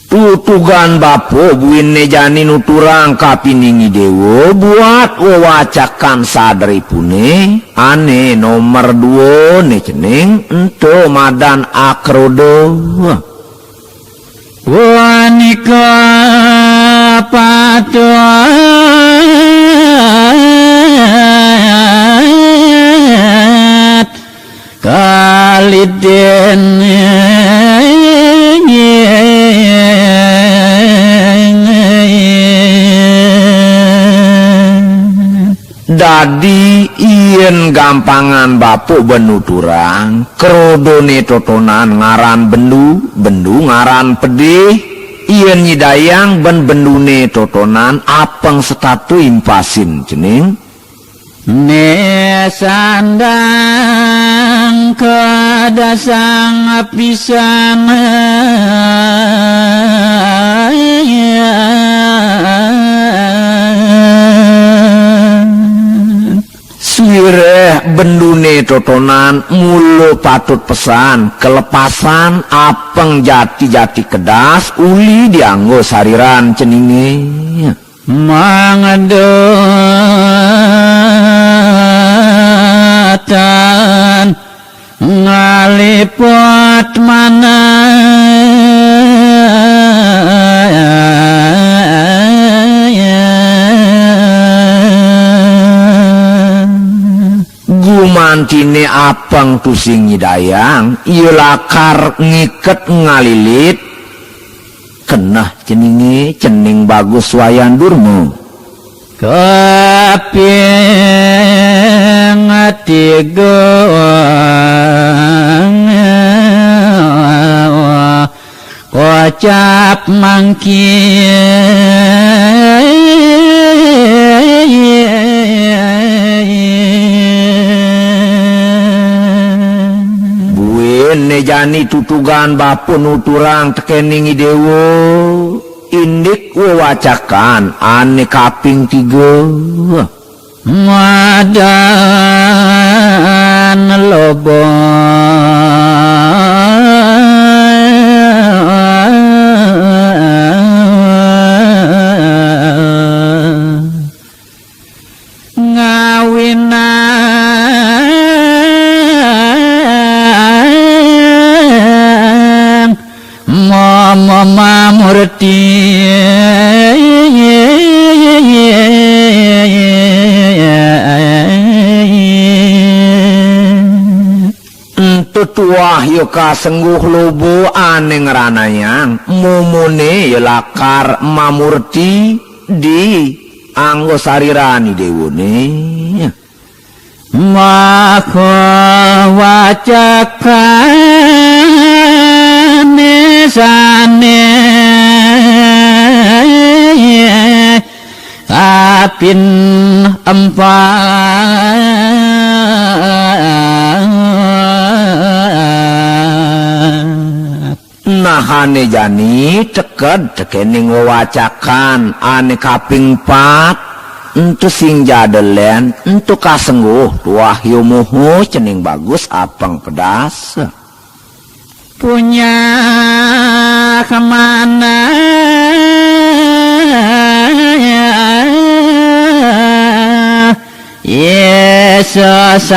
tutugan bapo buinne jani nuturang kapiningi dewo buat wawacakan sadari pune ane nomor 2 ne cening ento madan akrodo wanika patuat kaliden dadi ien gampangan bapu benuturang kerodone totonan ngaran bendu ngaran pedih ien nyidayang bendune totonan apeng setatu impasin cening ne sandang kadasang pisan swireh bendune totonan mulu patut pesan kelepasan apeng jati-jati kedas uli dianggo sariran ceninge mangedatan ngalipot mana gumantine apeng tusing nyidayang ieu lakar ngiket ngalilit kenah ceninge cening bagus wayan durmu kaping tiga kocap mangki buene jani tutugan bapu nuturang tekeningi dewo indik wawacakan ane kaping 3 madan lobo ngawinang mama murti tuah yo kasengguh lobo ane ngeranayang mumune yo lakar mamurti di anggo sarirani dewone maka wacakan nesane kapin empat nahane jani ceked cekening wawacakan ane kaping 4 entu sing jadelen entu kasengguh tuah yumuhu cening bagus apeng pedas punya kemana Yesus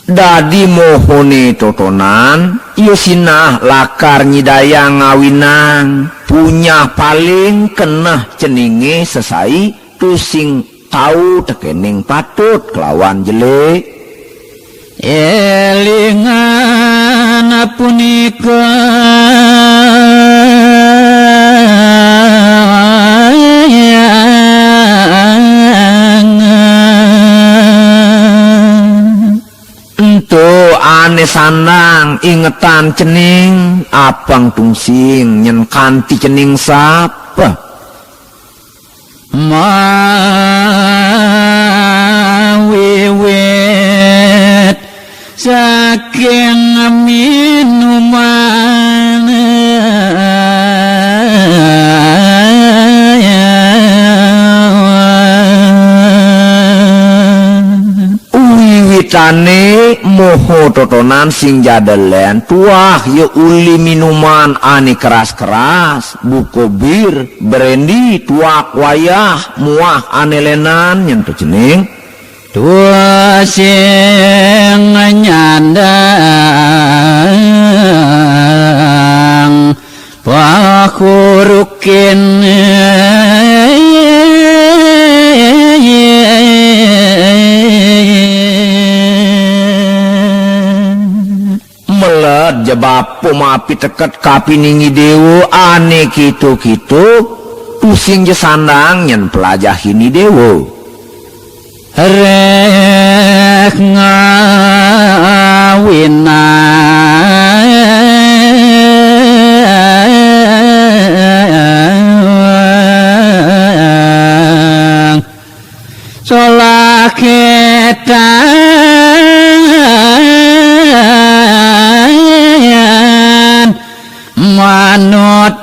dadi mohone totonan yusinah lakar nyidayang ngawinang punya paling keneh ceninge sesai tusing tau tekening patut kelawan jelek elingan punika ento ane sandang ingetan cening apang tungsing nyen kanti cening sapa mawiwit saking minuman wiwitane moho totonan sing jadelen tuah yo uli minuman ane keras-keras buko bir brandy tuak wayah muah ane lenan nyentuh cening tua sing nyandang pakurukin melet jebab pumapi teket kapiningi dewo ane kitu-kitu pusing jesandang nyen pelajahini dewo rek ngawinang solaketan manut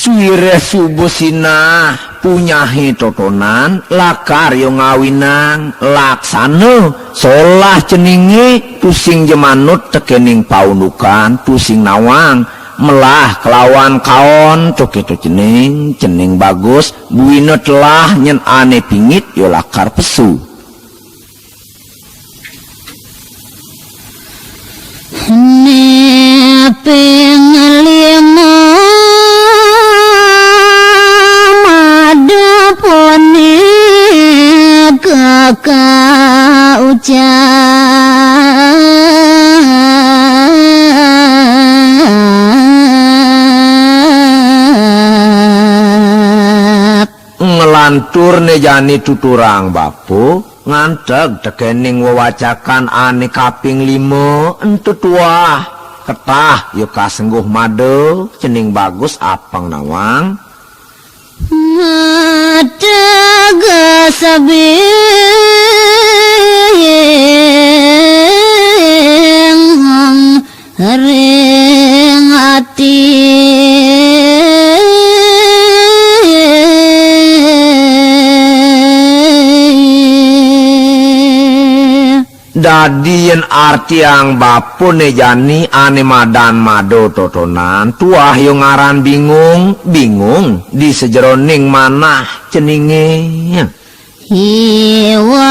suire subusina punyahi totonan lakar yo ngawinang laksana solah ceningi pusing jemanut tekening paunukan pusing nawang melah kelawan kaon toketo cening bagus buino telah nyen ane pingit yo lakar pesu Nepeng lima madapone kakak ucap ngelantur nejani tuturang bapu nganteg tekening wewacakan ane kaping 5 entu tuah ketah yo kasengguh made cening bagus apang nawang Madaga sabing ring hati dadien artiang bapu nejani ane madan mado totonan tuah yo ngaran bingung di sejeroning manah ceninge hiwang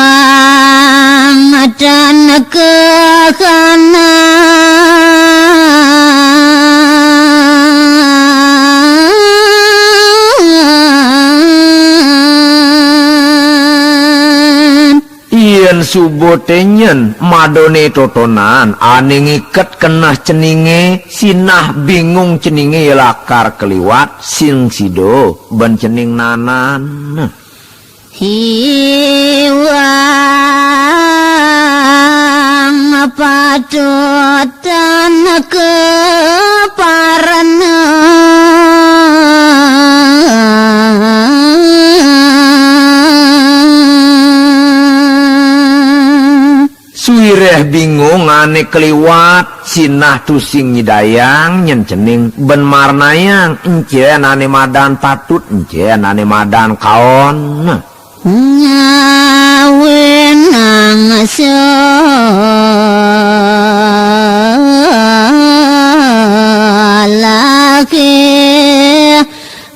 dan kekanan. Yen subotenyen madone totonan ane ngiket kenah ceninge sinah bingung ceninge lakar keliwat sing sido ben cening nanan. Hiwang padutan keparenan. Suireh bingung ane keliwat sinah tusing nyidayang nyen cening ben marnayang encen ane madan patut encen ane madan kaon. Ngawenang laki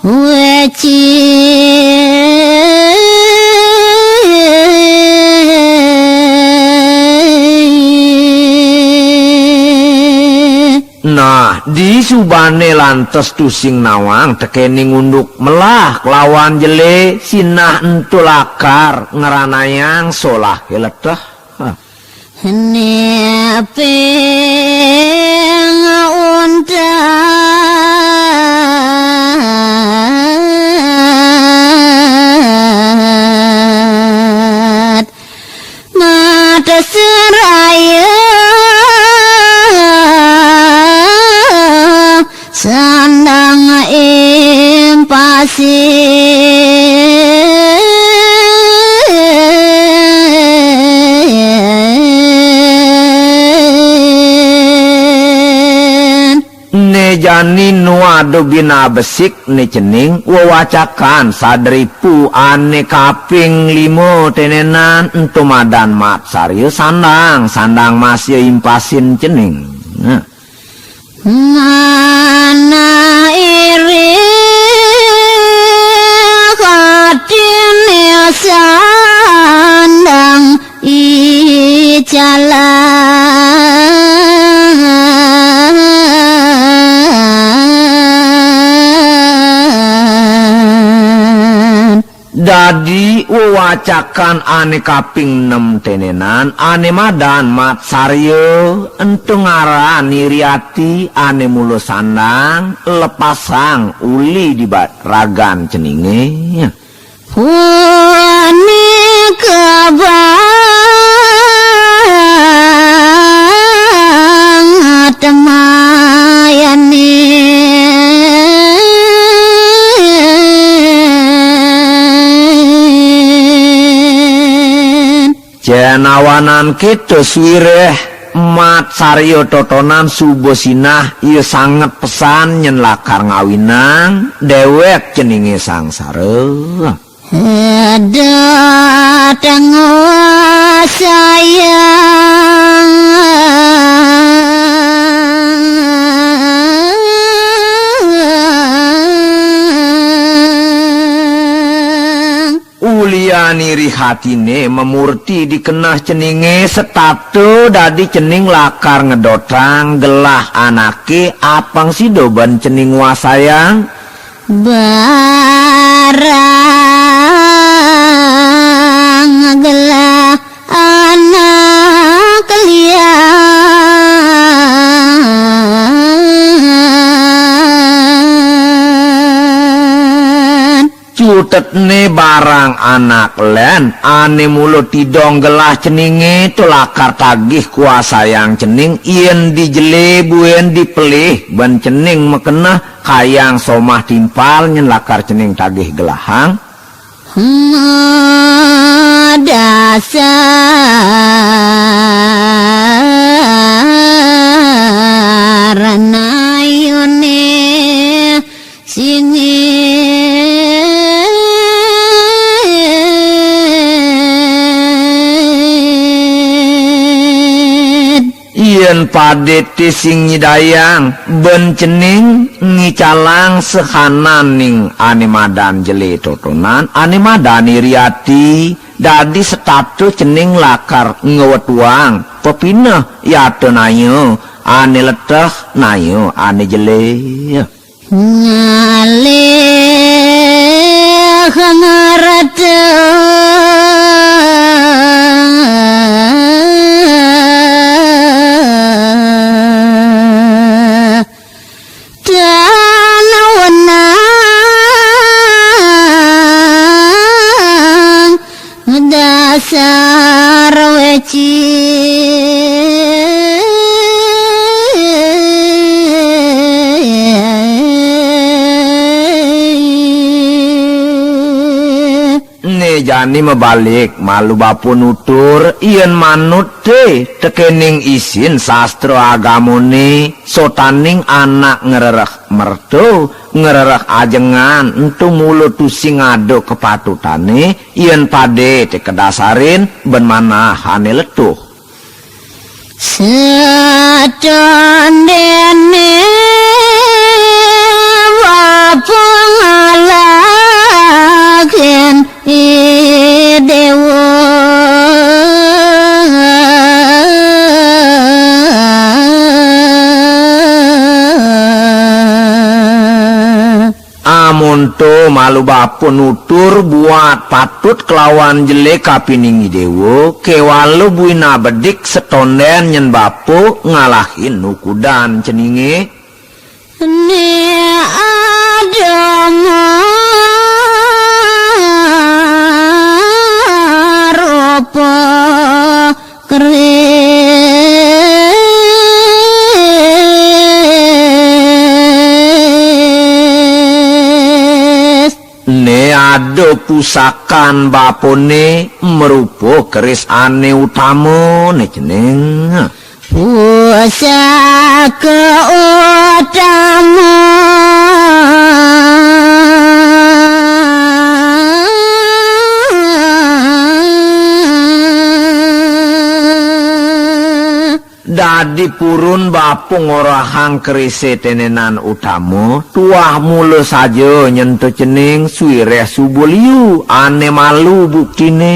weci Nah, di subane lantes tusing nawang tekeni ngunduk melah kelawan jele sinah entu lakar ngeranayang solah keleteh. nepeng undat mata seraya sandang pasien. Nejani nuadu bina besik ne cening wawacakan sadripu ane kaping 5 tenenan entu madan mat sarya sandang masih impasin cening. Mana iri katine sandang jalan. Dadi wawacakan ane kaping 6 tenenan ane madan mat sarya entu ngaran niriati ane mulu sandang lepasang uli di ragan ceninge. Puani kebangat mayani Jenawanan kita suireh mat sarya totonan subosinah ieu sanget pesan nyen lakar ngawinang dewek ceninge sangsara. datang sayang Uliani rihatine memurti dikenah ceninge setatu dadi cening lakar ngedotang gelah anake apang sidoban cening wasayang barang gelah anak lian cutetne barang anak len ane mulut tidong gelah ceninge tulakar tagih kuasayang cening yen dijele buen dipelih ban cening mekenah kayang somah timpal nyen lakar cening tagih gelahang dasar nayune singit yen padeti sing nyidayang ben cening ngicalang sehanan ning ane madan jele totonan ane madani riati dadi status cening lakar ngewetuang pepineh yato nayo ane leteh nayo ane jele ngalih ngarate dasar weci jani mebalik malu bapu nutur yen manut teh tekening isin sastro agamone sotaning anak ngerereh mertu ngerereh ajengan entu mulut tusing ngado kepatutane yen pade teh kedasarin ben manahane letuh sedendene bapu ngalagen dewa amonto malu bapu nutur buat patut kelawan jelek kapiningi dewa kewalu buina bedik setonden nyen bapu ngalahin nukudan ceninge ne adama ropa keris ne ado pusakan bapone merupo keris ane utama ne ceneng pusaka utama dadi purun bapu ngorahang kerise tenenan utama tuah mulu saja nyentuh cening suireh subuliu ane malu buktine